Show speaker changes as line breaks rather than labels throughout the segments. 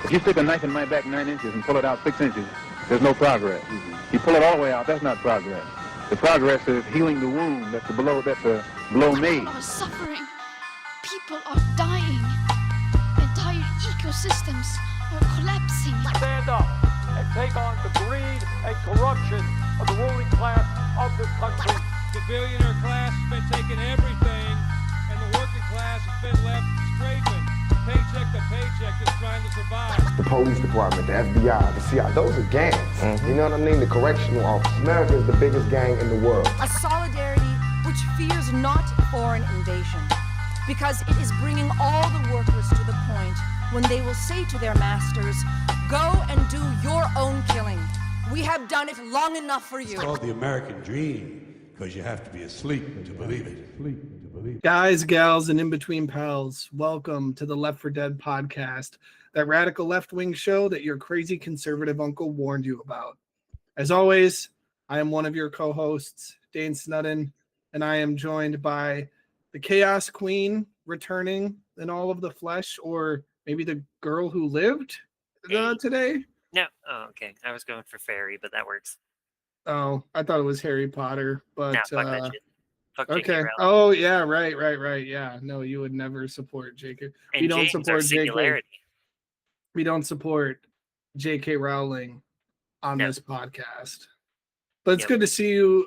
If you stick a knife in my back 9 inches and pull it out 6 inches, there's no progress. You pull it all the way out, that's not progress. The progress is healing the wound that's a blow made.
People are suffering. People are dying. Entire ecosystems are collapsing.
Stand up and take on the greed and corruption of the ruling class of this country.
The billionaire class has been taking everything, and the working class has been left scraping, paycheck to paycheck, just trying to survive.
The police department, the FBI, the CIA, those are gangs. You know what I mean? The correctional office. America is the biggest gang in the world.
A solidarity which fears not foreign invasion, because it is bringing all the workers to the point when they will say to their masters, go and do your own killing. We have done it long enough for you.
It's called the American dream because you have to be asleep to believe it.
Guys, gals, and in-between pals, welcome to the Left 4 Dead podcast, that radical left-wing show that your crazy conservative uncle warned you about. As always, I am one of your co-hosts, Dane Snudden, and I am joined by the Chaos Queen returning in all of the flesh, or maybe the girl who lived today.
No, oh, okay. I was going for fairy, but that works.
Oh, I thought it was Harry Potter, but
nah, fuck that shit. Fuck
okay. Oh yeah, right. Yeah, no, you would never support J.K.
And
We don't
James
support
J.K.
We don't support J.K. Rowling on this podcast. But it's good to see you.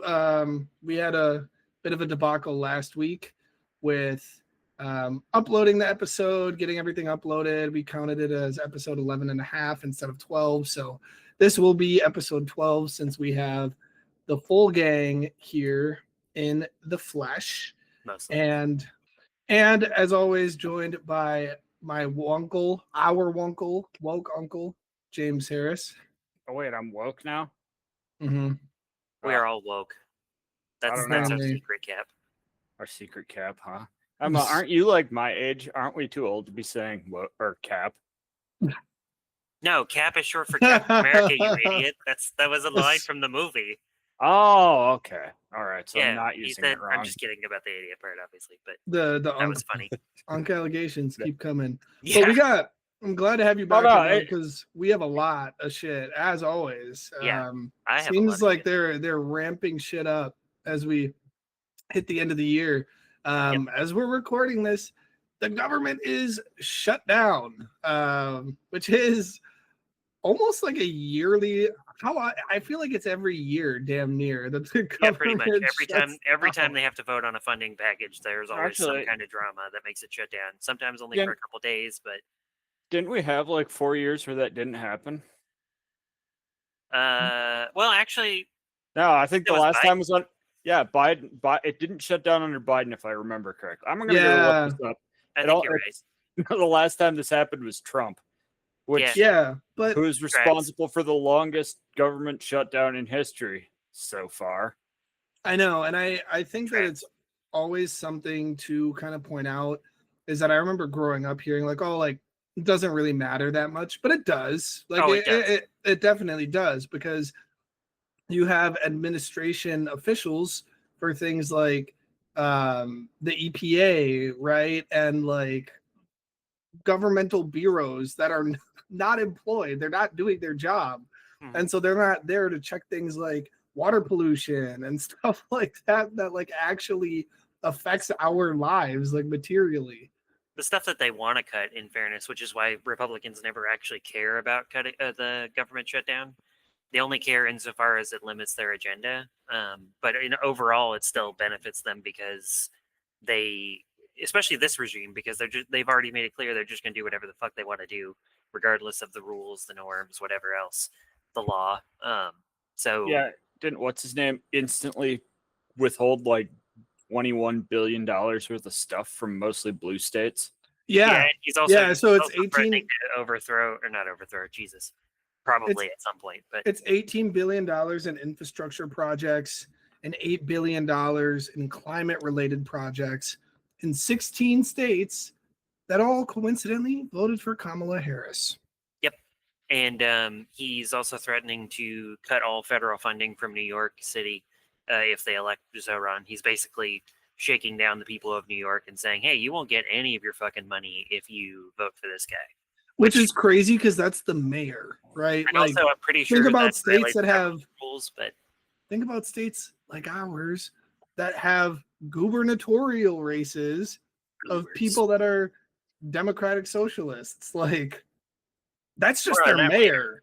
We had a bit of a debacle last week with uploading the episode, getting everything uploaded. We counted it as episode 11 and a half instead of 12. So this will be episode 12 since we have the full gang here in the flesh.
Mostly.
And as always, joined by my uncle, woke uncle, James Harris.
Oh wait, I'm woke now?
Mm-hmm.
We are all woke. That's our secret cap.
Our secret cap, huh? Aren't you like my age? Aren't we too old to be saying woke or cap?
No, cap is short for Captain America, you idiot. That was a line from the movie.
Oh, okay. All right. So I'm not using it wrong.
I'm just kidding about the idiot part, obviously, but that was funny.
Unk allegations keep coming. Yeah. But I'm glad to have you back because we have a lot of shit, as always.
Yeah,
seems like they're ramping shit up as we hit the end of the year. As we're recording this, the government is shut down, which is almost like a yearly. I feel like it's every year, damn near.
Pretty much every time they have to vote on a funding package, there's always some kind of drama that makes it shut down. Sometimes only for a couple days, but
didn't we have like 4 years where that didn't happen?
Well, actually,
no. I think the last time was on. Yeah, Biden. It didn't shut down under Biden, if I remember correctly. I'm going to go look this up.
I think you're right.
The last time this happened was Trump.
But
who's responsible for the longest government shutdown in history so far?
I know, and I think that it's always something to kind of point out is that I remember growing up hearing it doesn't really matter that much, but it does. It definitely does, because you have administration officials for things like the EPA, right, and like governmental bureaus that are not employed. They're not doing their job. And so they're not there to check things like water pollution and stuff like that like actually affects our lives, like materially.
The stuff that they want to cut, in fairness, which is why Republicans never actually care about cutting the government shutdown. They only care insofar as it limits their agenda. But overall, it still benefits them because especially this regime, because they've already made it clear they're just going to do whatever the fuck they want to do, regardless of the rules, the norms, whatever else, the law.
Didn't what's his name instantly withhold like $21 billion worth of stuff from mostly blue states?
Yeah,
he's also
so it's
18 to not overthrow. Jesus, probably at some point, but
it's $18 billion in infrastructure projects and $8 billion in climate-related projects in 16 states that all coincidentally voted for Kamala Harris.
Yep. And he's also threatening to cut all federal funding from New York City if they elect Zoran. He's basically shaking down the people of New York and saying, hey, you won't get any of your fucking money if you vote for this guy.
which is crazy because that's the mayor, right?
And also, I'm pretty sure
think about
that
states that have
rules, but
think about states like ours that have gubernatorial races of people that are democratic socialists. Like, that's just their mayor,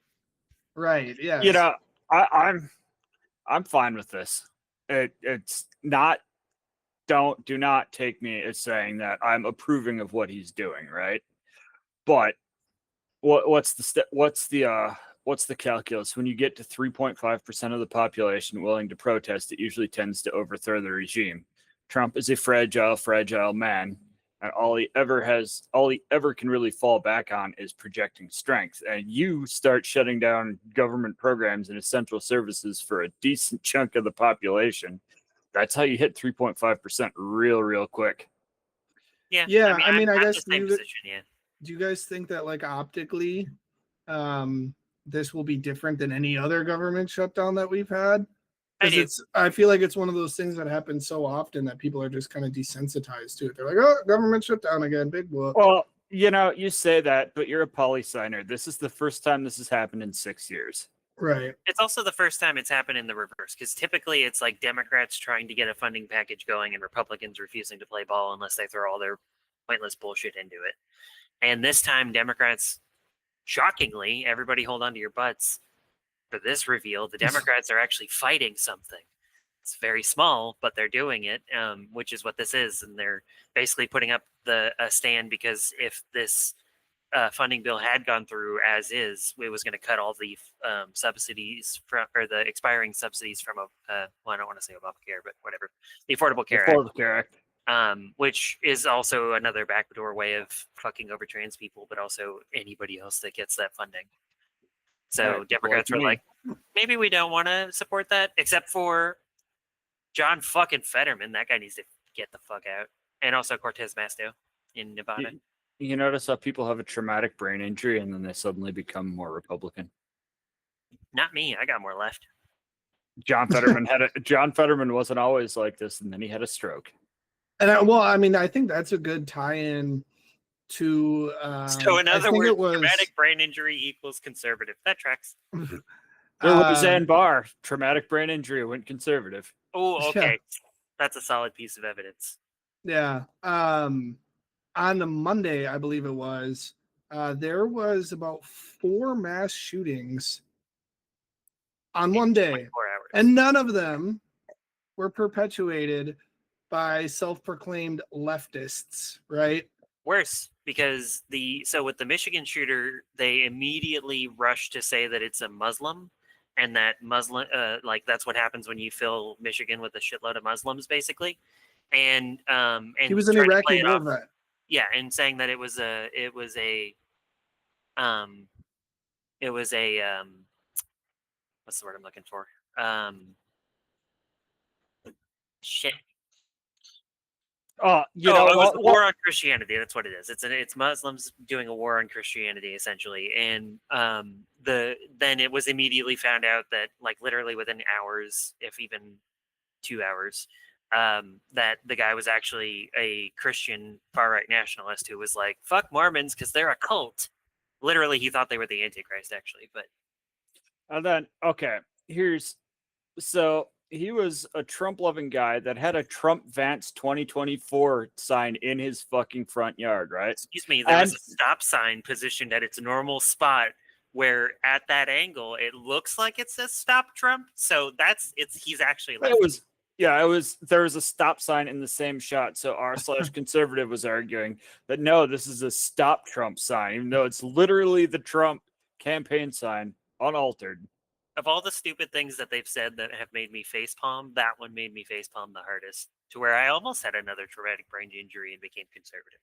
right? Yeah.
You know, I'm fine with this. It's not. Do not take me as saying that I'm approving of what he's doing, right? But what's the calculus when you get to 3.5% of the population willing to protest? It usually tends to overthrow the regime. Trump is a fragile man, and all he ever can really fall back on is projecting strength. And you start shutting down government programs and essential services for a decent chunk of the population. That's how you hit 3.5% real quick.
Yeah.
I mean, I guess
the same position, yeah.
Do you guys think that, like, optically, this will be different than any other government shutdown that we've had? Because I feel like it's one of those things that happens so often that people are just kind of desensitized to it. They're like, oh, government shutdown again, big whoop.
Well, you say that, but you're a poli-signer. This is the first time this has happened in 6 years.
Right.
It's also the first time it's happened in the reverse, because typically it's like Democrats trying to get a funding package going and Republicans refusing to play ball unless they throw all their pointless bullshit into it. And this time, Democrats, shockingly, everybody hold on to your butts for this reveal. The Democrats are actually fighting something. It's very small, but they're doing it, which is what this is. And they're basically putting up a stand because if this funding bill had gone through as is, it was going to cut all the subsidies or the expiring subsidies from well, I don't want to say Obamacare, but whatever, the Affordable Care Act. Which is also another backdoor way of fucking over trans people, but also anybody else that gets that funding. So Democrats were like, maybe we don't want to support that, except for John fucking Fetterman. That guy needs to get the fuck out. And also Cortez Masto in Nevada.
You notice how people have a traumatic brain injury and then they suddenly become more Republican?
Not me. I got more left.
John Fetterman wasn't always like this, and then he had a stroke.
And I think that's a good tie-in to.
So in other words, traumatic brain injury equals conservative. That tracks.
Roseanne Barr, traumatic brain injury, went conservative.
Oh, okay. Yeah. That's a solid piece of evidence.
Yeah. On the Monday, I believe it was, there was about 4 mass shootings on one day, and none of them were perpetuated by self-proclaimed leftists, right?
Worse, because with the Michigan shooter, they immediately rushed to say that it's a Muslim, and that Muslim, that's what happens when you fill Michigan with a shitload of Muslims, basically. And
he was an Iraqi war vet.
Yeah, and saying that it was a what's the word I'm looking for? Shit.
It
was a war on Christianity. That's what it is. It's Muslims doing a war on Christianity, essentially. And then it was immediately found out that, like, literally within hours, if even 2 hours, that the guy was actually a Christian far-right nationalist who was like, fuck Mormons because they're a cult. Literally, he thought they were the Antichrist, actually. But
and then, okay, so he was a Trump-loving guy that had a Trump Vance 2024 sign in his fucking front yard, right?
Excuse me, there was a stop sign positioned at its normal spot where at that angle, it looks like it says stop Trump. So he's actually left.
There was a stop sign in the same shot. So r/conservative was arguing that no, this is a stop Trump sign, even though it's literally the Trump campaign sign unaltered.
Of all the stupid things that they've said that have made me facepalm, that one made me facepalm the hardest, to where I almost had another traumatic brain injury and became conservative.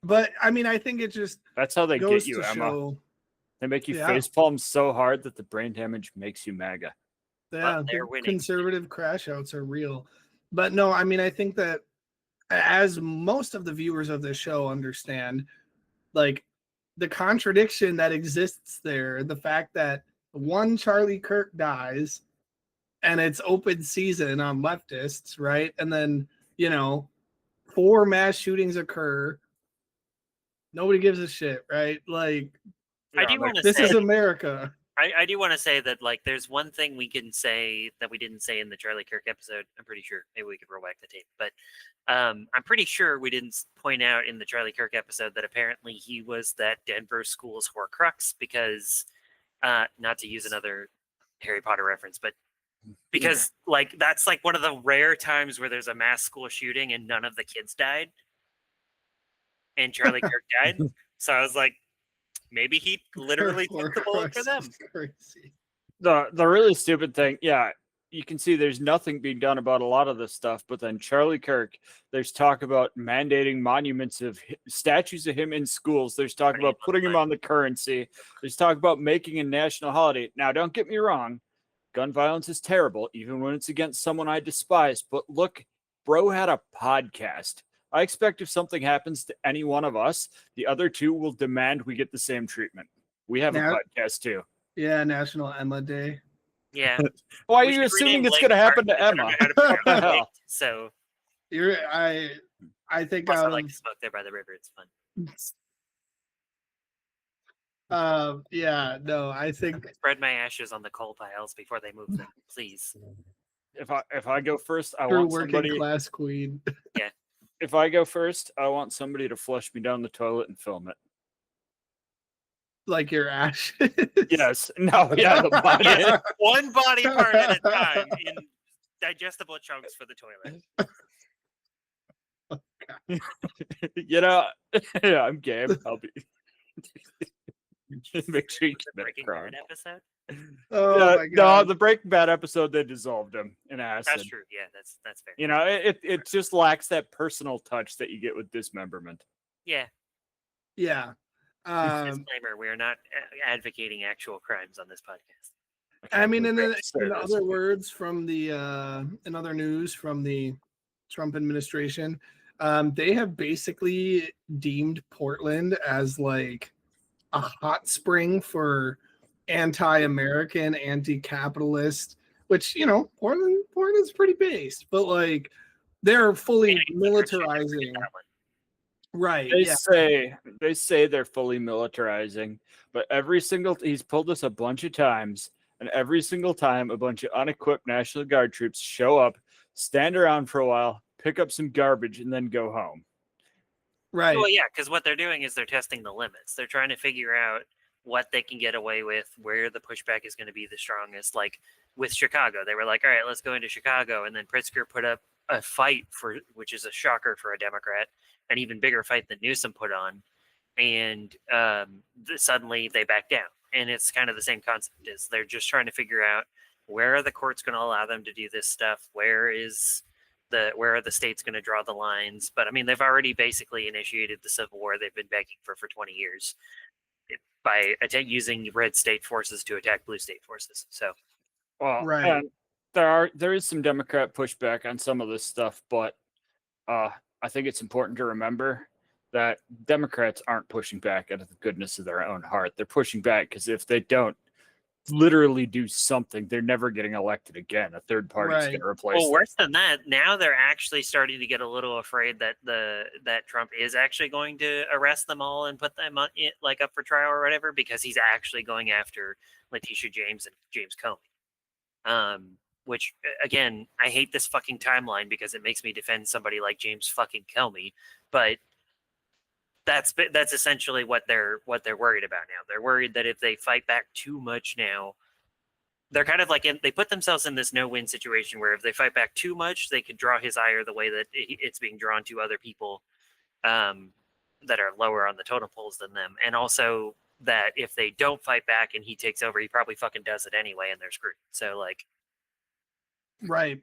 But I mean, I think it just
that's how they get you, Emma. They make you facepalm so hard that the brain damage makes you MAGA.
Yeah, conservative crash outs are real. But no, I mean, I think that as most of the viewers of this show understand, like, the contradiction that exists there, the fact that one Charlie Kirk dies and it's open season on leftists, right? And then, 4 mass shootings occur Nobody gives a shit, right? Like,
I do want to
this
say,
is America.
I do want to say that like there's one thing we can say that we didn't say in the Charlie Kirk episode. I'm pretty sure maybe we could roll back the tape, but I'm pretty sure we didn't point out in the Charlie Kirk episode that apparently he was that Denver school's Horcrux because not to use another Harry Potter reference, but because like that's like one of the rare times where there's a mass school shooting and none of the kids died, and Charlie Kirk died. So I was like, maybe he literally took the bullet for them.
Crazy.
The really stupid thing, yeah, you can see there's nothing being done about a lot of this stuff, but then Charlie Kirk, there's talk about mandating monuments of statues of him in schools. There's talk about putting him on the currency. There's talk about making a national holiday. Now, don't get me wrong, gun violence is terrible, even when it's against someone I despise. But look, bro had a podcast. I expect if something happens to any one of us, the other two will demand we get the same treatment. We have a podcast too.
Yeah, National Emma Day.
Yeah.
Why are you assuming it's going to happen to Emma?
So
I think
also
out
like
of
to smoke there by the river. It's fun.
yeah, no, I think
Spread my ashes on the coal piles before they move them, please.
If I go first, I
true
want
working
somebody.
class queen.
Yeah.
If I go first, I want somebody to flush me down the toilet and film it.
Like your ashes.
Yes. No. Yeah. The body.
Yes, one body part at a time in digestible chunks for the toilet.
You know. Yeah, I'm game. I'll be. Make sure you
The
commit a
Breaking
crime.
Bad episode.
Oh
Yeah,
my god.
no, the Breaking Bad episode, they dissolved him in acid.
That's true. Yeah, that's fair.
You know, it just lacks that personal touch that you get with dismemberment.
Yeah.
Yeah.
Disclaimer: we are not advocating actual crimes on this podcast.
I mean, in
Say this.
other words from the in other news from the Trump administration, they have basically deemed Portland as like a hot spring for anti-American, anti-capitalist, which, you know, Portland's pretty based, but like they're fully militarizing. Right.
They say they're fully militarizing, but he's pulled this a bunch of times, and every single time a bunch of unequipped National Guard troops show up, stand around for a while, pick up some garbage, and then go home.
Right.
Well, yeah, because what they're doing is they're testing the limits. They're trying to figure out what they can get away with, where the pushback is going to be the strongest. Like with Chicago, they were like, all right, let's go into Chicago. And then Pritzker put up a fight which is a shocker for a Democrat, an even bigger fight than Newsom put on. And suddenly they back down. And it's kind of the same concept is they're just trying to figure out where are the courts going to allow them to do this stuff? Where are the states going to draw the lines? But I mean, they've already basically initiated the civil war they've been begging for 20 years by using red state forces to attack blue state forces. So,
well,
right.
And there is some Democrat pushback on some of this stuff, but I think it's important to remember that Democrats aren't pushing back out of the goodness of their own heart. They're pushing back because if they don't literally do something, they're never getting elected again. A third party is going to replace them.
Well, worse than that, now they're actually starting to get a little afraid that that Trump is actually going to arrest them all and put them up for trial or whatever, because he's actually going after Letitia James and James Comey. Which again, I hate this fucking timeline because it makes me defend somebody like James fucking Comey, but that's essentially what they're worried about now. They're worried that if they fight back too much now, they're kind of like they put themselves in this no-win situation where if they fight back too much, they could draw his ire the way that it's being drawn to other people that are lower on the totem poles than them, and also that if they don't fight back and he takes over, he probably fucking does it anyway, and they're screwed. So like,
right.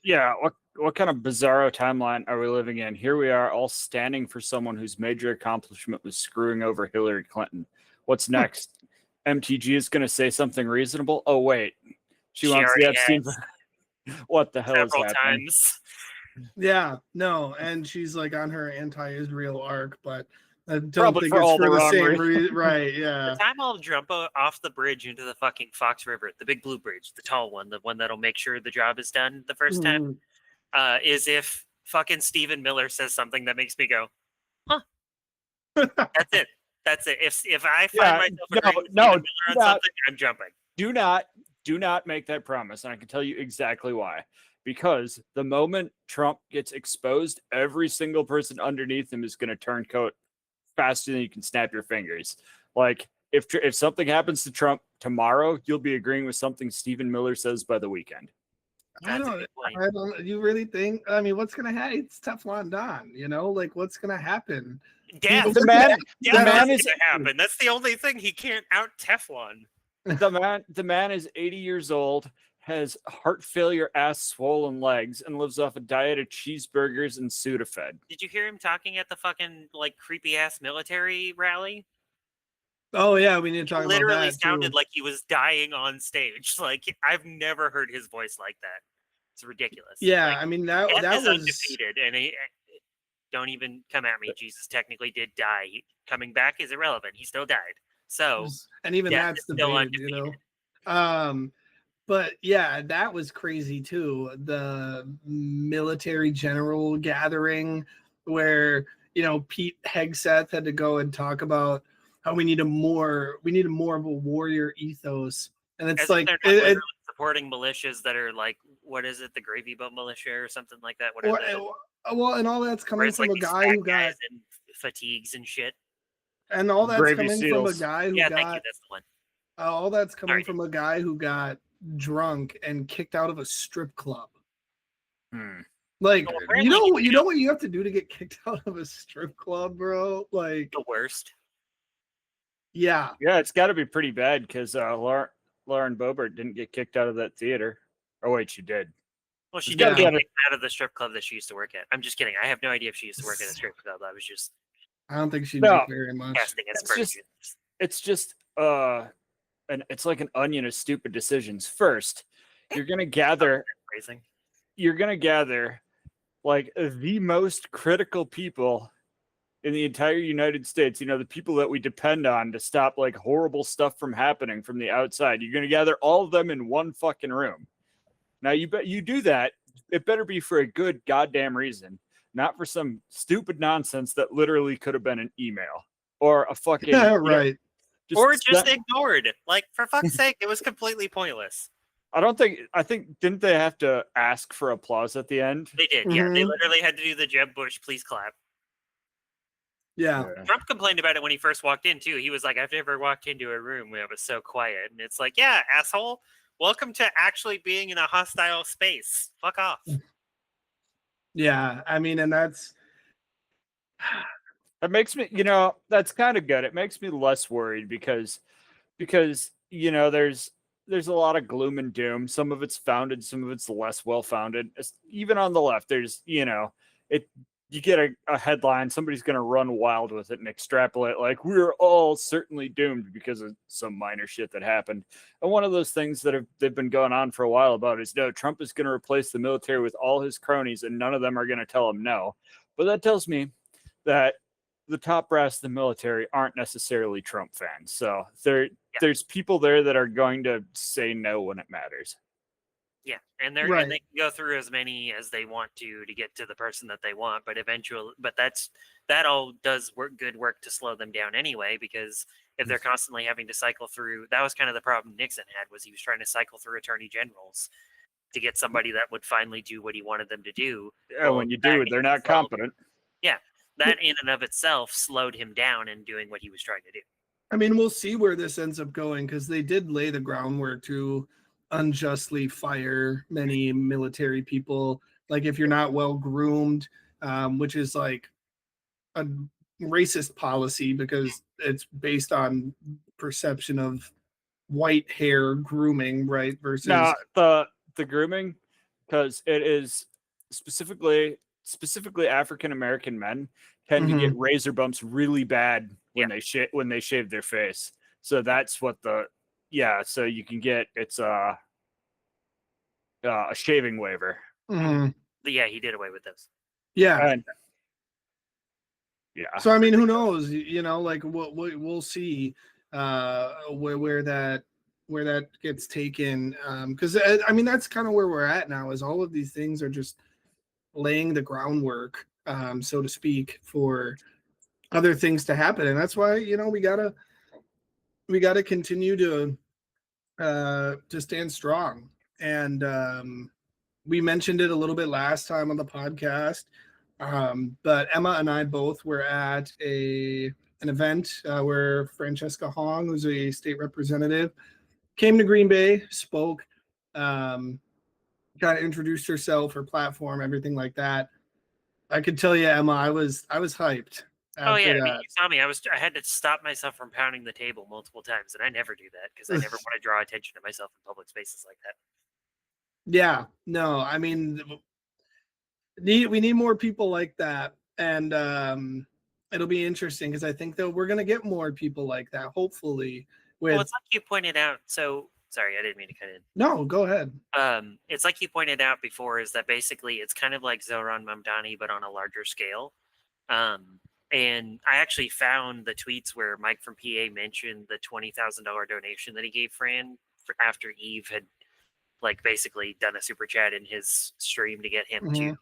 Yeah, what kind of bizarro timeline are we living in? Here we are all standing for someone whose major accomplishment was screwing over Hillary Clinton. What's next? MTG is going to say something reasonable? Oh, wait. She wants the Epstein. What the hell is happening?
Times.
Yeah, no, and she's like on her anti-Israel arc, but I don't
Probably
think
for
it's
all
for
the
the
wrong
same
reasons.
reason. Right, yeah.
The time I'll jump off the bridge into the fucking Fox River, the big blue bridge, the tall one, the one that'll make sure the job is done the first time, is if fucking Stephen Miller says something that makes me go, huh. That's it. That's it. If I find
Yeah,
myself
no,
agreeing with
no,
Stephen Miller on
do not.
something, I'm jumping.
Do not make that promise, and I can tell you exactly why. Because the moment Trump gets exposed, every single person underneath him is going to turn coat faster than you can snap your fingers. Like if something happens to Trump tomorrow, you'll be agreeing with something Stephen Miller says by the weekend.
I don't. You really think? I mean, what's gonna happen? It's Teflon Don. You know, like what's gonna happen?
Death.
The man
is going to happen. That's the only thing he can't out Teflon.
The man is 80 years old, has heart failure, ass swollen legs, and lives off a diet of cheeseburgers and Sudafed.
Did you hear him talking at the fucking like creepy ass military rally?
Oh yeah, we need to talk about that.
Literally sounded like he was dying on stage. Like I've never heard his voice like that. It's ridiculous.
Yeah,
like,
I mean that was
undefeated, and don't even come at me. Jesus technically did die. Coming back is irrelevant. He still died. So,
and even that's
still
debated, you know. But yeah, that was crazy too. The military general gathering where, you know, Pete Hegseth had to go and talk about how we need more of a warrior ethos. And it's like
they're supporting militias that are like, what is it, the Gravy Boat militia or something like that?
Well, and all that's coming from a guy who got
in fatigues and shit.
And all that's coming from a guy who got.
Thank you, that's the one.
All that's coming from a guy who got drunk and kicked out of a strip club. Like, you know what you have to do to get kicked out of a strip club, bro? Like
the worst.
Yeah,
it's got to be pretty bad because Lauren Boebert didn't get kicked out of that theater. Oh wait, she did.
Well, she did get kicked out of the strip club that she used to work at. I'm just kidding. I have no idea if she used to work at a strip club. I was just.
I don't think she did very much.
It's just and it's like an onion of stupid decisions. First, you're gonna gather like the most critical people in the entire United States, you know, the people that we depend on to stop like horrible stuff from happening from the outside. You're gonna gather all of them in one fucking room. Now you do that, it better be for a good goddamn reason, not for some stupid nonsense that literally could have been an email or a fucking
right.
Or just ignored. Like, for fuck's sake, it was completely pointless.
I think didn't they have to ask for applause at the end?
They did, yeah. They literally had to do the Jeb Bush please clap.
Yeah.
Trump complained about it when he first walked in too. He was like, I've never walked into a room where it was so quiet. And it's like, yeah, asshole. Welcome to actually being in a hostile space. Fuck off.
Yeah, I mean, and that makes me, you know, that's kind of good. It makes me less worried because you know, there's a lot of gloom and doom. Some of it's founded, some of it's less well founded. Even on the left, there's, you know, you get a headline, somebody's going to run wild with it and extrapolate like we're all certainly doomed because of some minor shit that happened. And one of those things that they've been going on for a while about is, no, Trump is going to replace the military with all his cronies and none of them are going to tell him no. But that tells me that the top brass of the military aren't necessarily Trump fans. So there's people there that are going to say no when it matters.
Yeah, and and they can go through as many as they want to get to the person that they want, but that all does good work to slow them down anyway, because if they're constantly having to cycle through, that was kind of the problem Nixon had, was he was trying to cycle through attorney generals to get somebody that would finally do what he wanted them to do.
Yeah, when you do it, they're not competent.
Yeah, that in and of itself slowed him down in doing what he was trying to do.
I mean, we'll see where this ends up going, because they did lay the groundwork to unjustly fire many military people. Like, if you're not well groomed, which is like a racist policy because it's based on perception of white hair grooming, right? Versus
the grooming, because it is specifically African American men tend to get razor bumps really bad when they shave their face. So that's what so you can get a shaving waiver.
Yeah, he did away with this.
Yeah.
Yeah.
So I mean, who knows? You know, like we'll see where that gets taken. Because I mean, that's kind of where we're at now. Is all of these things are just laying the groundwork, so to speak, for other things to happen. And that's why, you know, we gotta continue to stand strong. And we mentioned it a little bit last time on the podcast. But Emma and I both were at an event where Francesca Hong, who's a state representative, came to Green Bay, spoke, kind of introduced herself, her platform, everything like that. I could tell you, Emma, I was hyped.
Oh yeah, I mean, you saw me. I had to stop myself from pounding the table multiple times, and I never do that because I never want to draw attention to myself in public spaces like that.
Yeah, no, I mean, we need more people like that, and it'll be interesting because I think that we're gonna get more people like that. Hopefully,
well, it's like you pointed out. So sorry, I didn't mean to cut in.
No, go ahead.
It's like you pointed out before, is that basically it's kind of like Zohran Mamdani, but on a larger scale. And I actually found the tweets where Mike from PA mentioned the $20,000 donation that he gave Fran after Eve had like basically done a super chat in his stream to get him to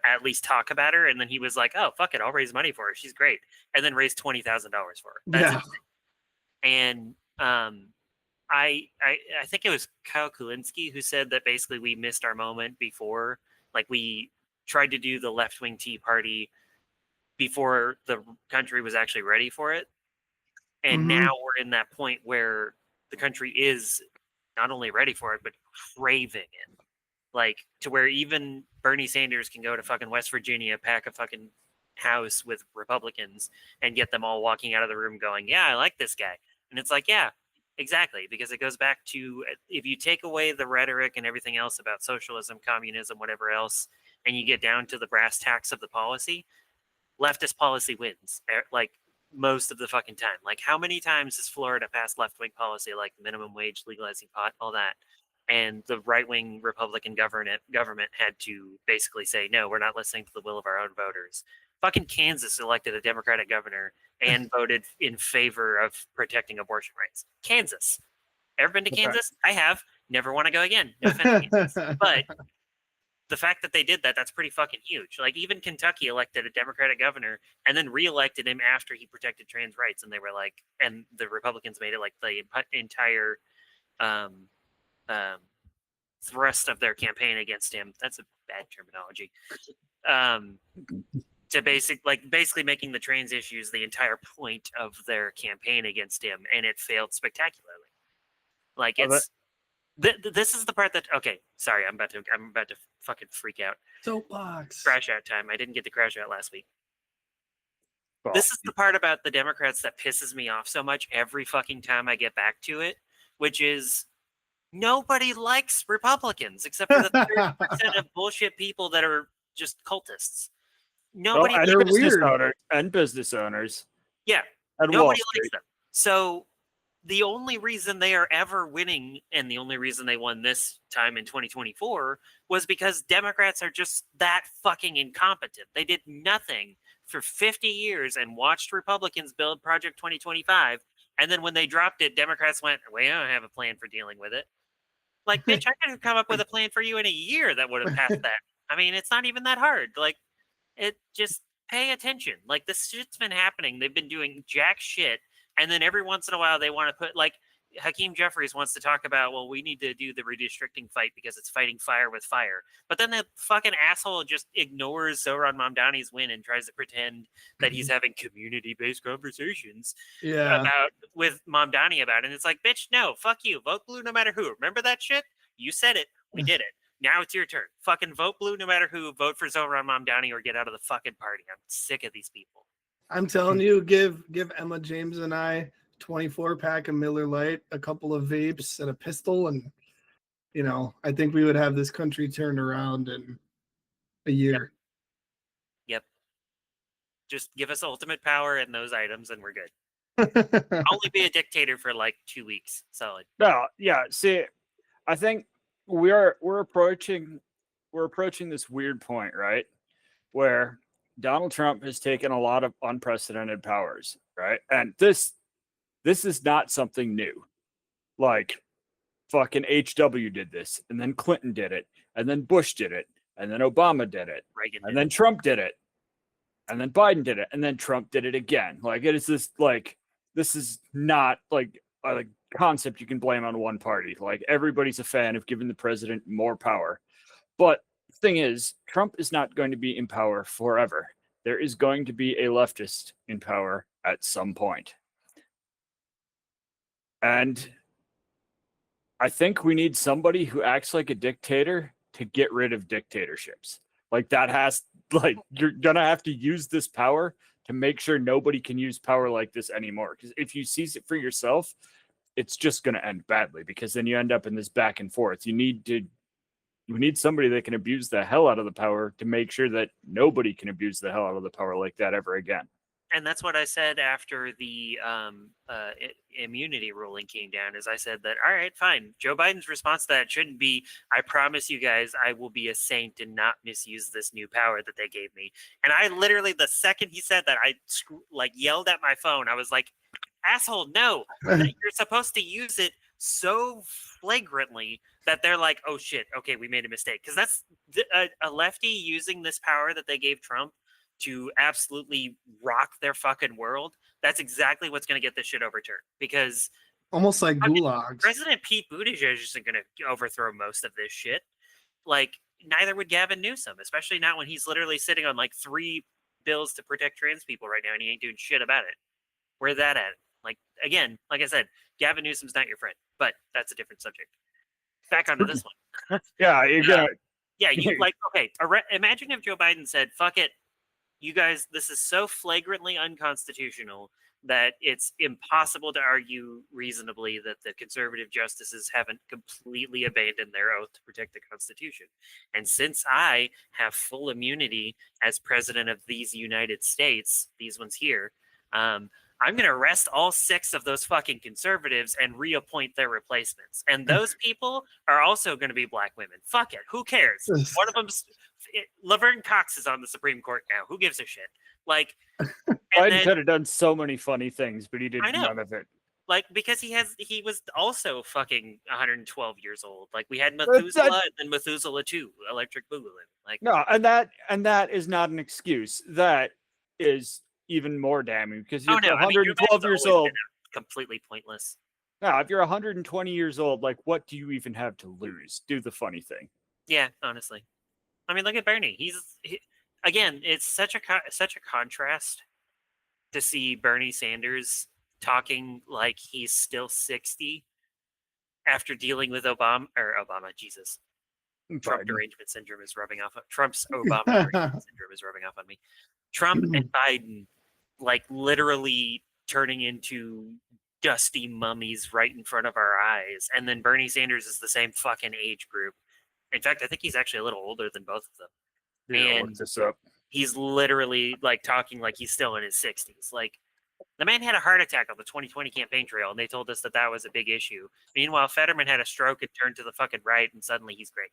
at least talk about her. And then he was like, "Oh, fuck it, I'll raise money for her. She's great." And then raised $20,000 for her. That's insane. And I think it was Kyle Kulinski who said that basically we missed our moment before, like we tried to do the left-wing Tea Party before the country was actually ready for it. And now we're in that point where the country is not only ready for it, but craving it. Like to where even Bernie Sanders can go to fucking West Virginia, pack a fucking house with Republicans and get them all walking out of the room going, "Yeah, I like this guy." And it's like, yeah, exactly. Because it goes back to, if you take away the rhetoric and everything else about socialism, communism, whatever else, and you get down to the brass tacks of the policy, leftist policy wins like most of the fucking time. Like how many times has Florida passed left-wing policy like minimum wage, legalizing pot, all that, and the right-wing Republican government had to basically say, "No, we're not listening to the will of our own voters." Fucking Kansas elected a Democratic governor and voted in favor of protecting abortion rights. Kansas. Ever been to Kansas? I have. Never want to go again. No offense, Kansas. But the fact that they did that, that's pretty fucking huge. Like even Kentucky elected a Democratic governor and then reelected him after he protected trans rights. And they were like, and the Republicans made it like the entire thrust of their campaign against him. That's a bad terminology. To basically making the trans issues the entire point of their campaign against him, and it failed spectacularly. Like it's this is the part that, okay, sorry, I'm about to fucking freak out.
Soapbox.
Crash out time. I didn't get to crash out last week. This is the part about the Democrats that pisses me off so much every fucking time I get back to it, which is nobody likes Republicans except for the 30% of bullshit people that are just cultists. Nobody
and business owners.
Yeah.
And
nobody likes them. So the only reason they are ever winning, and the only reason they won this time in 2024, was because Democrats are just that fucking incompetent. They did nothing for 50 years and watched Republicans build Project 2025. And then when they dropped it, Democrats went, "We don't have a plan for dealing with it." Like, bitch, I could have come up with a plan for you in a year that would have passed that. I mean, it's not even that hard. Like, it just pay attention. Like, this shit's been happening. They've been doing jack shit. And then every once in a while, they want to put, like, Hakeem Jeffries wants to talk about, well, we need to do the redistricting fight because it's fighting fire with fire. But then the fucking asshole just ignores Zohran Mamdani's win and tries to pretend that he's having community-based conversations with Mamdani about it. And it's like, bitch, no, fuck you. Vote blue no matter who. Remember that shit? You said it. We did it. Now it's your turn. Fucking vote blue no matter who. Vote for Zohran Mamdani or get out of the fucking party. I'm sick of these people.
I'm telling you, give Emma James and I 24-pack of Miller Lite, a couple of vapes, and a pistol, and you know, I think we would have this country turned around in a year.
Yep. Just give us ultimate power and those items, and we're good. I'll only be a dictator for like 2 weeks. Solid.
No, yeah. See, I think we're approaching this weird point, right, where Donald Trump has taken a lot of unprecedented powers, right? And this is not something new. Like, fucking HW did this, and then Clinton did it, and then Bush did it, and then Obama did it,
Reagan
and then Trump did it. and then Biden did it, and then Trump did it again. Like it is this is not like a concept you can blame on one party. Like everybody's a fan of giving the president more power. But the thing is, Trump is not going to be in power forever. There is going to be a leftist in power at some point. And I think we need somebody who acts like a dictator to get rid of dictatorships. Like you're gonna have to use this power to make sure nobody can use power like this anymore. Because if you seize it for yourself, it's just gonna end badly, because then you end up in this back and forth. You need somebody that can abuse the hell out of the power to make sure that nobody can abuse the hell out of the power like that ever again.
And that's what I said after the immunity ruling came down. Is I said that, all right, fine. Joe Biden's response to that shouldn't be, I promise you guys I will be a saint and not misuse this new power that they gave me. And I literally, the second he said that, I yelled at my phone. I was like, asshole, no. You're supposed to use it so flagrantly that they're like, oh shit, okay, we made a mistake. Because that's a lefty using this power that they gave Trump to absolutely rock their fucking world. That's exactly what's going to get this shit overturned. Because
almost like gulags.
President Pete Buttigieg isn't going to overthrow most of this shit. Like, neither would Gavin Newsom, especially not when he's literally sitting on like 3 bills to protect trans people right now, and he ain't doing shit about it. Where's that at? Like, again, like I said, Gavin Newsom's not your friend, but that's a different subject. Back onto this one.
Yeah, you're gonna.
Yeah, you like, okay, imagine if Joe Biden said, fuck it, you guys, this is so flagrantly unconstitutional that it's impossible to argue reasonably that the conservative justices haven't completely abandoned their oath to protect the Constitution. And since I have full immunity as president of these United States, these ones here, I'm going to arrest all 6 of those fucking conservatives and reappoint their replacements. And those people are also going to be black women. Fuck it. Who cares? One of them's Laverne Cox is on the Supreme Court now. Who gives a shit? Like,
Biden could have done so many funny things, but he did none of it.
Like, because he was also fucking 112 years old. Like, we had Methuselah and then Methuselah 2, Electric Boogaloo. Like,
no, and that is not an excuse. That is even more damning, because you're 112 years old.
Completely pointless.
No, if you're 120 years old, like, what do you even have to lose? Do the funny thing.
Yeah, honestly. I mean, look at Bernie. Again, it's such a contrast to see Bernie Sanders talking like he's still 60 after dealing with Obama. Jesus. Trump derangement syndrome is rubbing off. Trump's Obama derangement syndrome is rubbing off on me. Trump and Biden, like, literally turning into dusty mummies right in front of our eyes. And then Bernie Sanders is the same fucking age group. In fact, I think he's actually a little older than both of them.
Yeah, look this up.
He's literally like talking like he's still in his 60s. Like, the man had a heart attack on the 2020 campaign trail, and they told us that was a big issue. Meanwhile, Fetterman had a stroke and turned to the fucking right, and suddenly he's great.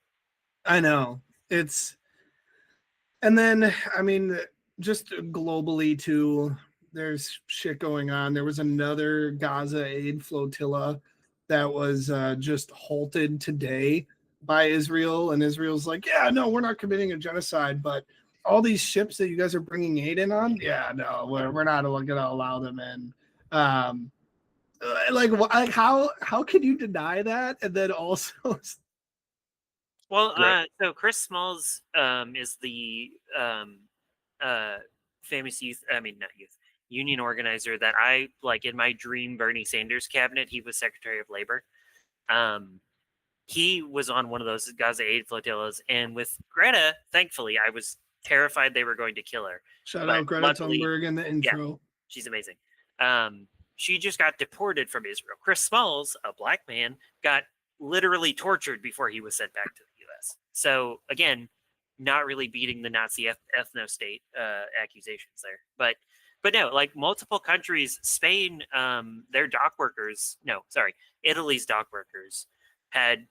I know. And then, I mean, just globally too, there's shit going on. There was another Gaza aid flotilla that was just halted today by Israel, and Israel's like, yeah, no, we're not committing a genocide, but all these ships that you guys are bringing aid in on, yeah, no, we're not going to allow them in. Like how can you deny that? And then also,
well, so Chris Smalls is the famous union organizer that I like in my dream Bernie Sanders cabinet. He was Secretary of Labor. He was on one of those Gaza aid flotillas, and with Greta, thankfully, I was terrified they were going to kill her.
Shout out Greta Thunberg in the intro.
Yeah, she's amazing. She just got deported from Israel. Chris Smalls, a black man, got literally tortured before he was sent back to the U.S. So again, not really beating the Nazi ethno-state accusations there. But no, like multiple countries, Spain, their dock workers, Italy's dock workers had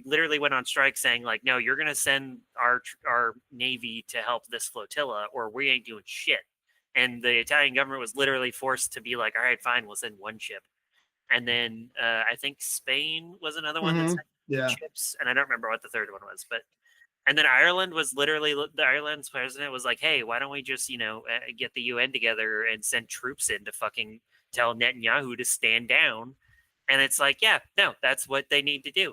literally went on strike saying like, no, you're going to send our Navy to help this flotilla or we ain't doing shit. And the Italian government was literally forced to be like, all right, fine, we'll send one ship. And then I think Spain was another one that sent ships. And I don't remember what the third one was, but And then Ireland was literally, the Ireland's president was like, hey, why don't we just, get the UN together and send troops in to fucking tell Netanyahu to stand down? And it's like, yeah, no, that's what they need to do.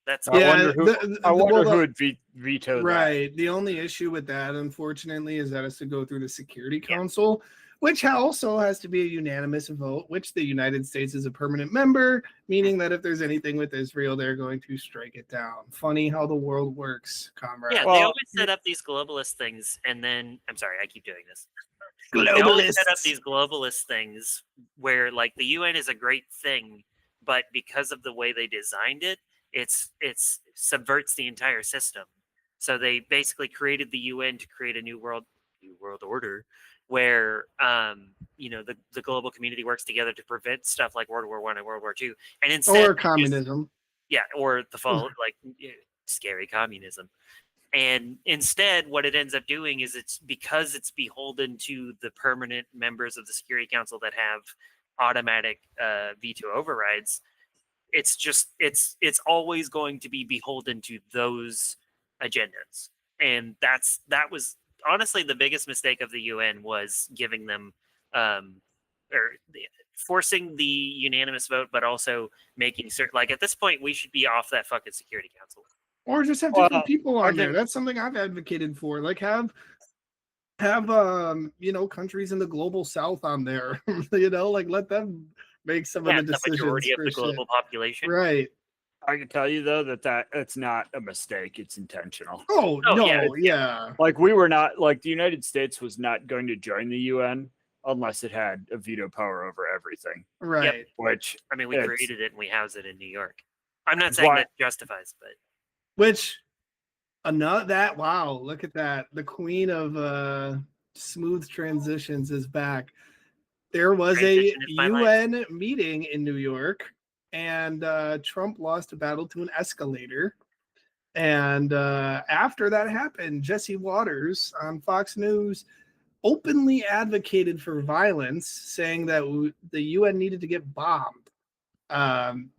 That's
I wonder who would veto that.
Right. The only issue with that, unfortunately, is that it's to go through the Security Council, which also has to be a unanimous vote, which the United States is a permanent member, meaning that if there's anything with Israel, they're going to strike it down. Funny how the world works, comrade.
Yeah, they always set up these globalist things, and then I'm sorry, I keep doing this. They always set up these globalist things where, like, the UN is a great thing, but because of the way they designed it, it's subverts the entire system. So they basically created the UN to create a new world order, where the global community works together to prevent stuff like World War I and World War II, and instead
or communism.
Or the fall, like scary communism. And instead, what it ends up doing is it's beholden to the permanent members of the Security Council that have automatic veto overrides. It's always going to be beholden to those agendas, and that was honestly the biggest mistake of the UN, was giving them forcing the unanimous vote, but also making certain, like, at this point we should be off that fucking Security Council.
Or just have different people on there. That's something I've advocated for. Like have countries in the global south on there. Like let them make some of the decisions.
The majority of the global population.
Right.
I can tell you though that it's not a mistake. It's intentional.
Oh no, yeah.
Like we were not, like the United States was not going to join the UN unless it had a veto power over everything.
Right.
Yep.
Which
we created it and we house it in New York. I'm not saying that justifies, but
wow, look at that. The queen of smooth transitions is back. There was a UN meeting in New York, and Trump lost a battle to an escalator. And after that happened, Jesse Waters on Fox News openly advocated for violence, saying that the UN needed to get bombed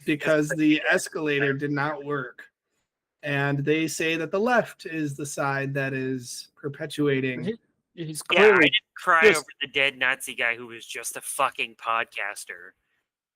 because the escalator did not work. And they say that the left is the side that is perpetuating.
He's clearly
I didn't cry over the dead Nazi guy who was just a fucking podcaster,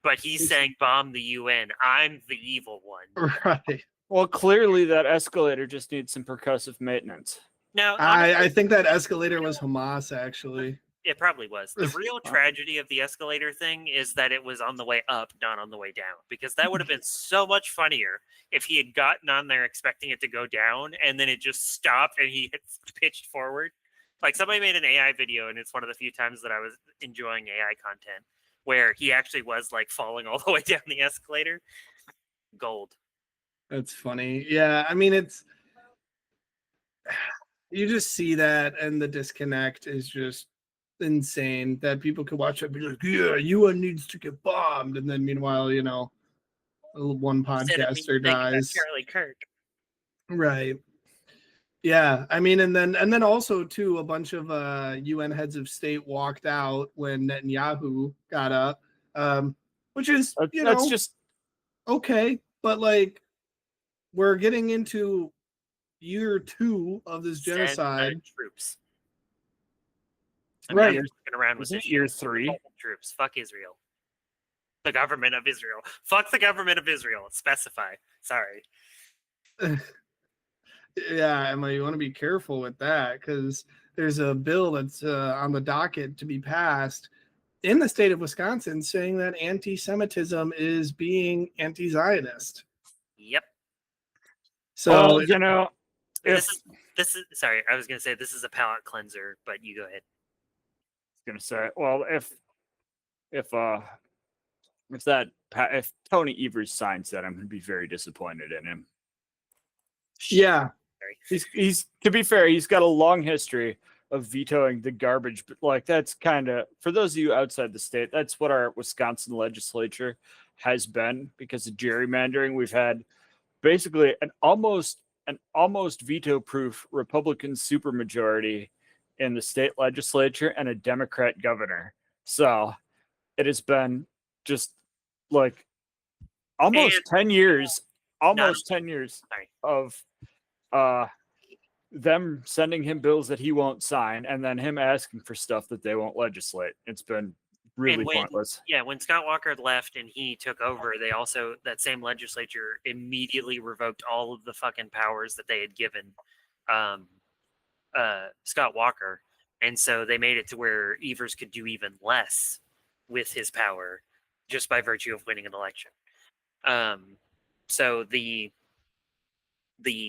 but he's saying bomb the UN. I'm the evil one.
Right.
Well, clearly that escalator just needs some percussive maintenance.
No,
I think that escalator was Hamas, actually.
It probably was. The real tragedy of the escalator thing is that it was on the way up, not on the way down, because that would have been so much funnier if he had gotten on there expecting it to go down and then it just stopped and he had pitched forward. Like, somebody made an AI video, and it's one of the few times that I was enjoying AI content where he actually was like falling all the way down the escalator. Gold.
That's funny. Yeah, I mean, you just see that, and the disconnect is just insane, that people could watch it and be like, yeah, UN needs to get bombed, and then meanwhile, one podcaster dies.
Charlie Kirk.
Right. Yeah, I mean, and then also too, a bunch of UN heads of state walked out when Netanyahu got up, which is
that's just
okay, but like we're getting into year 2 of this genocide.
Troops.
Right.
Around with this
year 3
troops. Fuck Israel. The government of Israel. Fuck the government of Israel. Specify. Sorry.
Yeah, Emma, you want to be careful with that, because there's a bill that's on the docket to be passed in the state of Wisconsin saying that anti-Semitism is being anti-Zionist.
Yep.
So,
this is sorry, I was going to say this is a palate cleanser, but you go ahead.
I was going to say, well, if Tony Evers signs that, I'm going to be very disappointed in him.
Yeah.
He's to be fair, he's got a long history of vetoing the garbage, but like that's kind of, for those of you outside the state, that's what our Wisconsin legislature has been because of gerrymandering. We've had basically an almost veto-proof Republican supermajority in the state legislature and a Democrat governor. So it has been just like almost 10 years of them sending him bills that he won't sign, and then him asking for stuff that they won't legislate. It's been really pointless.
Yeah, when Scott Walker left and he took over, they also, that same legislature immediately revoked all of the fucking powers that they had given Scott Walker. And so they made it to where Evers could do even less with his power just by virtue of winning an election. So the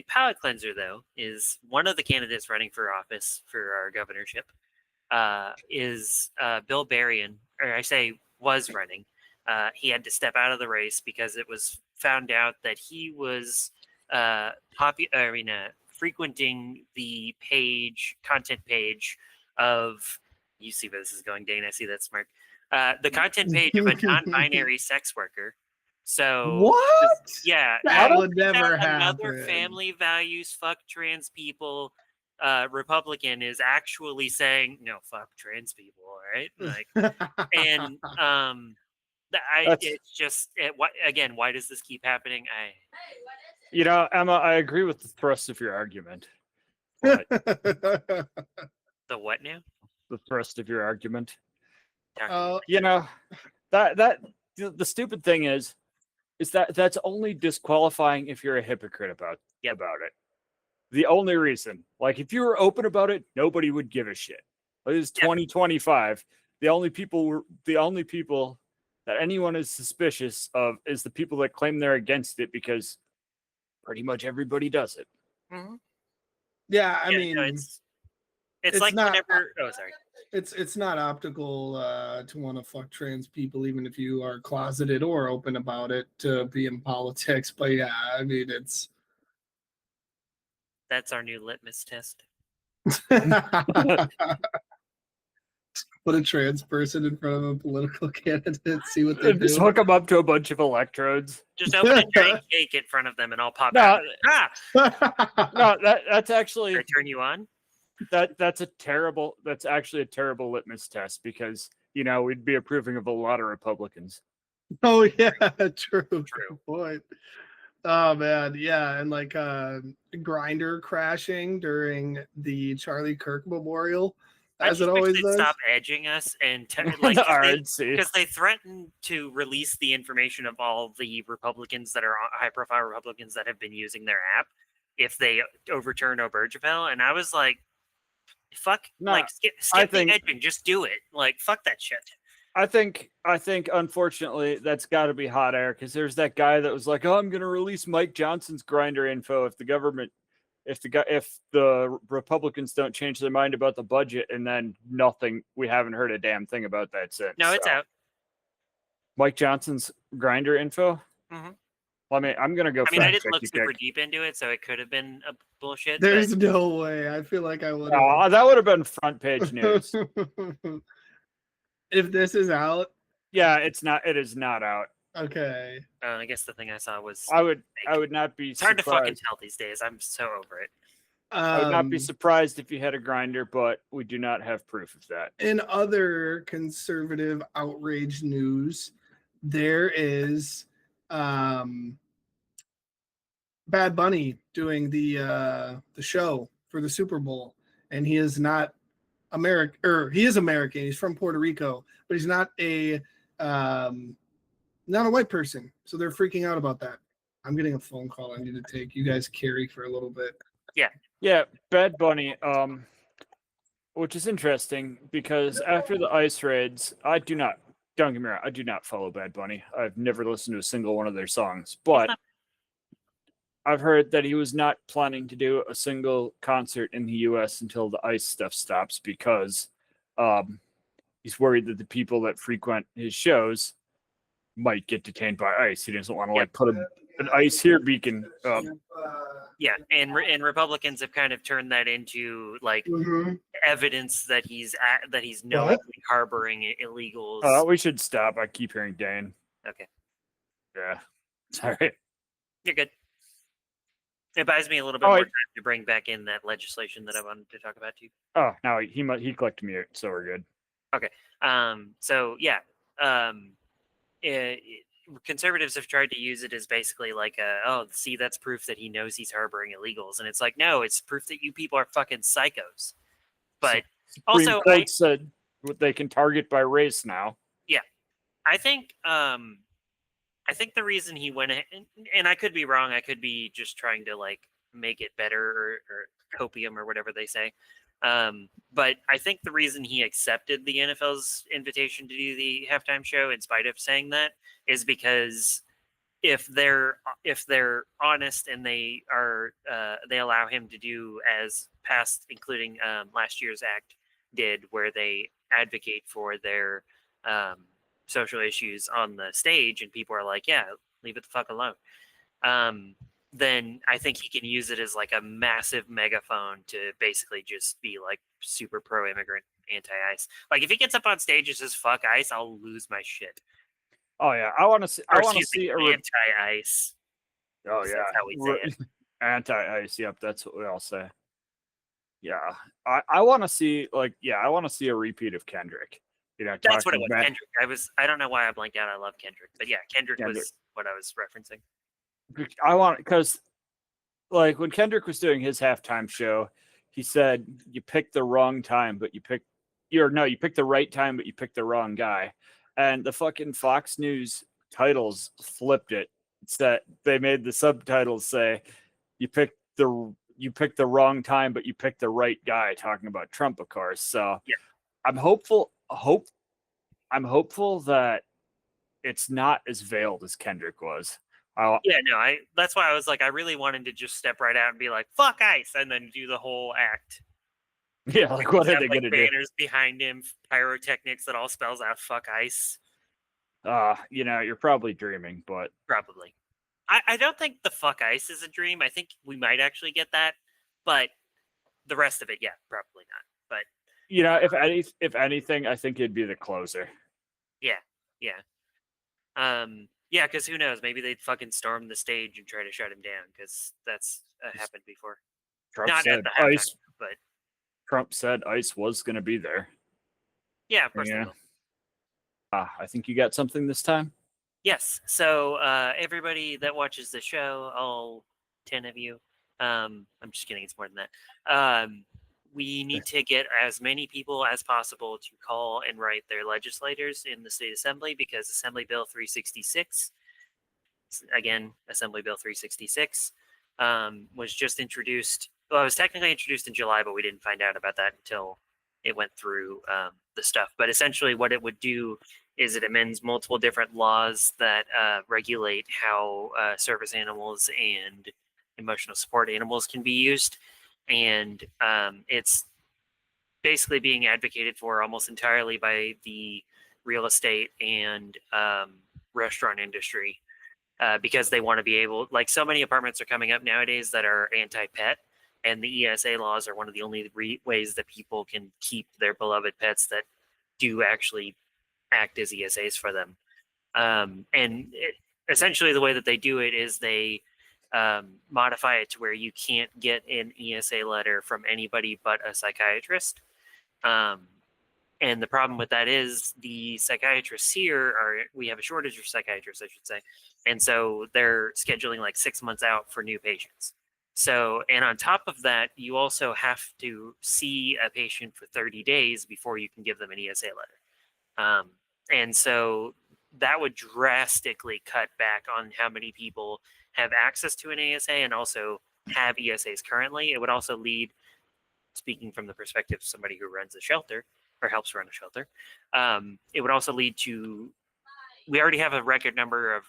palate cleanser, though, is one of the candidates running for office for our governorship is Bill Berrien, or I say was running. He had to step out of the race because it was found out that he was frequenting the content page of, you see where this is going, Dane, I see that smirk. The content page of a non-binary sex worker. So
what?
Yeah,
that would never
another
happen.
family values, fuck trans people. Republican is actually saying no, fuck trans people, all right? Like, and it's just again, why does this keep happening?
Emma, I agree with the thrust of your argument. But
the what now?
The thrust of your argument.
Oh,
that the stupid thing is that that's only disqualifying if you're a hypocrite about it. The only reason, like, if you were open about it, nobody would give a shit. It is 2025. The only people that anyone is suspicious of is the people that claim they're against it, because pretty much everybody does it.
Mm-hmm.
Yeah, I mean,
it's like
not,
whenever. Oh, sorry.
It's not optical to want to fuck trans people, even if you are closeted or open about it, to be in politics. But yeah, I mean,
that's our new litmus test.
Put a trans person in front of a political candidate, see what they do.
Just hook them up to a bunch of electrodes.
Just open a giant cake in front of them, and I'll pop out.
No, that's actually.
Can I turn you on?
That's actually a terrible litmus test, because we'd be approving of a lot of Republicans.
Oh yeah, true. Good point. Oh man, yeah, and like Grindr crashing during the Charlie Kirk memorial, as it always does.
Stop edging us and because they threatened to release the information of all the Republicans that are high-profile Republicans that have been using their app if they overturn Obergefell, and I was like, fuck, skip the edging, just do it. Like, fuck that shit.
I think unfortunately that's got to be hot air, because there's that guy that was like, oh, I'm going to release Mike Johnson's Grindr info if the Republicans don't change their mind about the budget, and then nothing. We haven't heard a damn thing about that since.
No, it's out.
Mike Johnson's Grindr info.
Mm-hmm.
Well, I mean, I'm gonna go.
I mean, I didn't look super deep into it, so it could have been a bullshit.
There's no way. I feel like I would.
Oh, that would have been front page news.
If this is out.
Yeah, it's not. It is not out.
Okay.
I guess the thing I saw was.
I would not be.
It's hard to fucking tell these days. I'm so over it.
I would not be surprised if you had a Grindr, but we do not have proof of that.
In other conservative outrage news, there is Bad Bunny doing the show for the Super Bowl, and he is not American, or he is American. He's from Puerto Rico, but he's not a white person. So they're freaking out about that. I'm getting a phone call I need to take. You guys carry for a little bit.
Yeah, Bad Bunny, which is interesting, because after the ICE raids, don't get me wrong, I do not follow Bad Bunny. I've never listened to a single one of their songs, but I've heard that he was not planning to do a single concert in the U.S. until the ICE stuff stops, because he's worried that the people that frequent his shows might get detained by ICE. He doesn't want to put an ICE here beacon up.
Yeah, and Republicans have kind of turned that into evidence that he's knowingly harboring illegals.
We should stop. I keep hearing Dane.
Okay.
Yeah. Sorry.
You're good. It buys me a little bit more time to bring back in that legislation that I wanted to talk about too.
Oh, no, he clicked mute, so we're good.
Okay. So yeah. conservatives have tried to use it as basically like see, that's proof that he knows he's harboring illegals, and it's like, no, it's proof that you people are fucking psychos. But
Supreme
also,
Court said they can target by race now.
Yeah, I think the reason he went ahead, and I could be wrong, I could be just trying to like make it better or copium or whatever they say. But I think the reason he accepted the NFL's invitation to do the halftime show, in spite of saying that, is because if they're honest and they are they allow him to do as past, including last year's act did, where they advocate for their social issues on the stage, and people are like, yeah, leave it the fuck alone. Then I think he can use it as like a massive megaphone to basically just be like super pro-immigrant, anti-ICE. Like if he gets up on stage and says "fuck ICE," I'll lose my shit.
Oh yeah, I want to see. I want to see
anti-ICE.
Oh yeah,
that's how we say it.
Anti-ICE. Yep, that's what we all say. Yeah, I want to see I want to see a repeat of Kendrick. You know,
that's what it was. Kendrick. I don't know why I blanked out. I love Kendrick, but yeah, Kendrick was what I was referencing.
I want, because like when Kendrick was doing his halftime show, he said you picked the wrong time, but you picked the right time, but you picked the wrong guy. And the fucking Fox News titles flipped it. It's that they made the subtitles say you picked the wrong time, but you picked the right guy, talking about Trump, of course. So
yeah.
I'm hopeful that it's not as veiled as Kendrick was.
That's why I was like, I really wanted to just step right out and be like, "Fuck ICE," and then do the whole act.
Yeah, like what are they gonna do?
Banners behind him, pyrotechnics that all spells out "fuck ICE."
You're probably dreaming, but
probably. I don't think the "fuck ICE" is a dream. I think we might actually get that, but the rest of it, yeah, probably not. But
if anything, I think it'd be the closer.
Yeah. Yeah, because who knows? Maybe they'd fucking storm the stage and try to shut him down, because that's happened before.
Trump said ICE, but Trump said ICE was going to be there.
Yeah, of course they will.
I think you got something this time.
Yes. So everybody that watches the show, all 10 of you, I'm just kidding. It's more than that. We need to get as many people as possible to call and write their legislators in the state assembly, because Assembly Bill 366, again, Assembly Bill 366, was just introduced. Well, it was technically introduced in July, but we didn't find out about that until it went through the stuff. But essentially what it would do is it amends multiple different laws that regulate how service animals and emotional support animals can be used. And it's basically being advocated for almost entirely by the real estate and restaurant industry, because they want to be able, like, so many apartments are coming up nowadays that are anti-pet, and the ESA laws are one of the only ways that people can keep their beloved pets that do actually act as ESAs for them. Essentially the way that they do it is they modify it to where you can't get an ESA letter from anybody but a psychiatrist. And the problem with that is the psychiatrists here we have a shortage of psychiatrists, I should say. And so they're scheduling like 6 months out for new patients. So, and on top of that, you also have to see a patient for 30 days before you can give them an ESA letter. And so that would drastically cut back on how many people have access to an ASA and also have ESAs currently. It would also lead, speaking from the perspective of somebody who runs a shelter or helps run a shelter, it would also lead to, we already have a record number of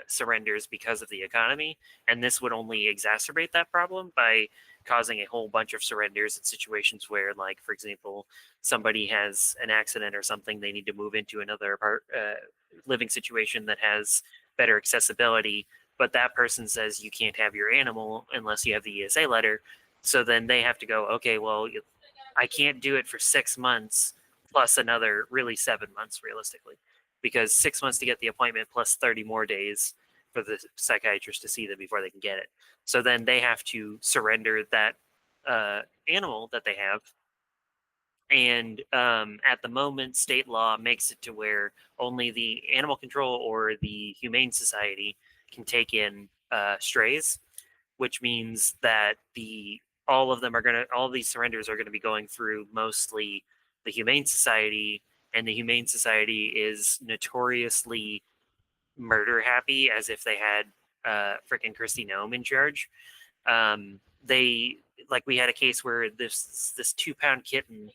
surrenders because of the economy, and this would only exacerbate that problem by causing a whole bunch of surrenders in situations where, like, for example, somebody has an accident or something, they need to move into another living situation that has better accessibility, but that person says you can't have your animal unless you have the ESA letter. So then they have to go, okay, well, I can't do it for 6 months plus another really 7 months realistically, because 6 months to get the appointment plus 30 more days for the psychiatrist to see them before they can get it. So then they have to surrender that animal that they have And at the moment, state law makes it to where only the animal control or the humane society can take in strays, which means that all these surrenders are gonna be going through mostly the humane society, and the humane society is notoriously murder happy, as if they had freaking Christy Nome in charge. We had a case where this 2-pound kitten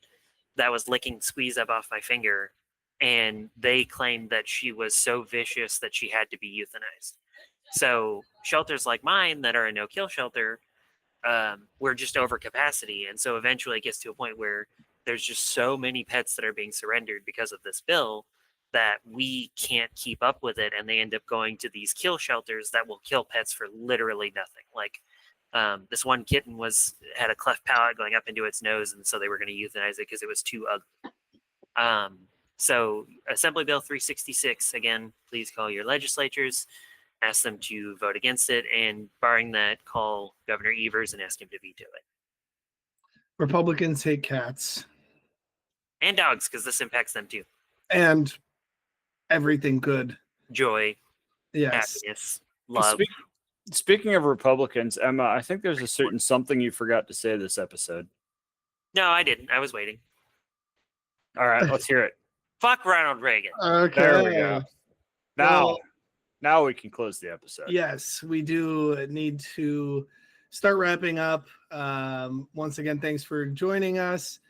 that was licking squeeze up off my finger, and they claimed that she was so vicious that she had to be euthanized. So shelters like mine that are a no-kill shelter, we're just over capacity, and so eventually it gets to a point where there's just so many pets that are being surrendered because of this bill that we can't keep up with it, and they end up going to these kill shelters that will kill pets for literally nothing. Like this one kitten had a cleft palate going up into its nose, and so they were going to euthanize it because it was too ugly. So Assembly Bill 366, again, please call your legislatures, ask them to vote against it, and barring that, call Governor Evers and ask him to veto it.
Republicans hate cats.
And dogs, because this impacts them too.
And everything good.
Joy,
yes,
happiness, love.
Speaking of Republicans, Emma, I think there's a certain something you forgot to say this episode.
No, I didn't. I was waiting.
All right, let's hear it.
Fuck Ronald Reagan.
Okay.
There we go. Now we can close the episode.
Yes, we do need to start wrapping up. Once again, thanks for joining us.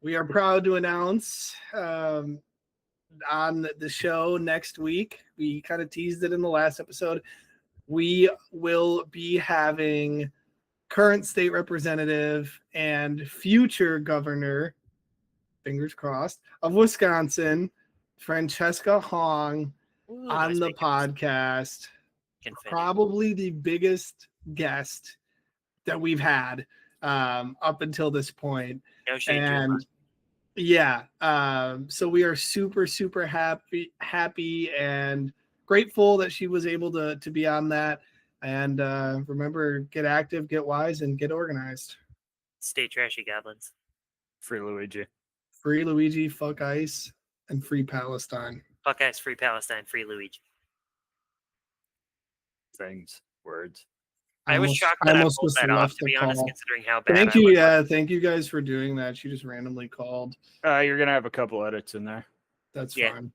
We are proud to announce on the show next week, we kind of teased it in the last episode, we will be having current state representative and future governor, fingers crossed, of Wisconsin, Francesca Hong, on the podcast. Probably the biggest guest that we've had up until this point.
No shade,
and yeah, so we are super, super happy and grateful that she was able to be on that. And remember, get active, get wise, and get organized.
Stay trashy, goblins.
Free Luigi.
Free Luigi, fuck ice, and free Palestine.
Fuck ice, free Palestine, free Luigi.
Things, words.
I was shocked that I pulled that off, to be honest, considering how bad
Thank you, yeah. Thank you guys for doing that. She just randomly called.
You're going to have a couple edits in there.
That's fine.